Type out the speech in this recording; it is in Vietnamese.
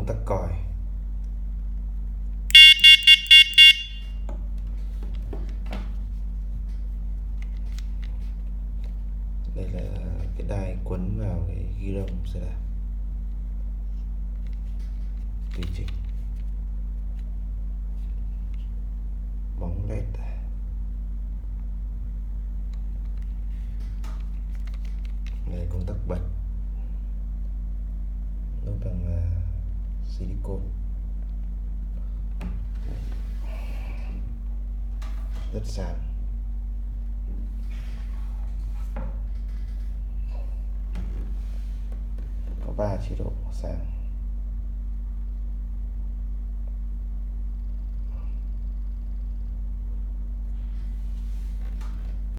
công tắc còi. Đây là cái đai quấn vào cái ghi lông xe đạp. Tùy chỉnh bóng led. Đây công tắc bật, nút bằng silicone, rất sáng. Có 3 chế độ sáng.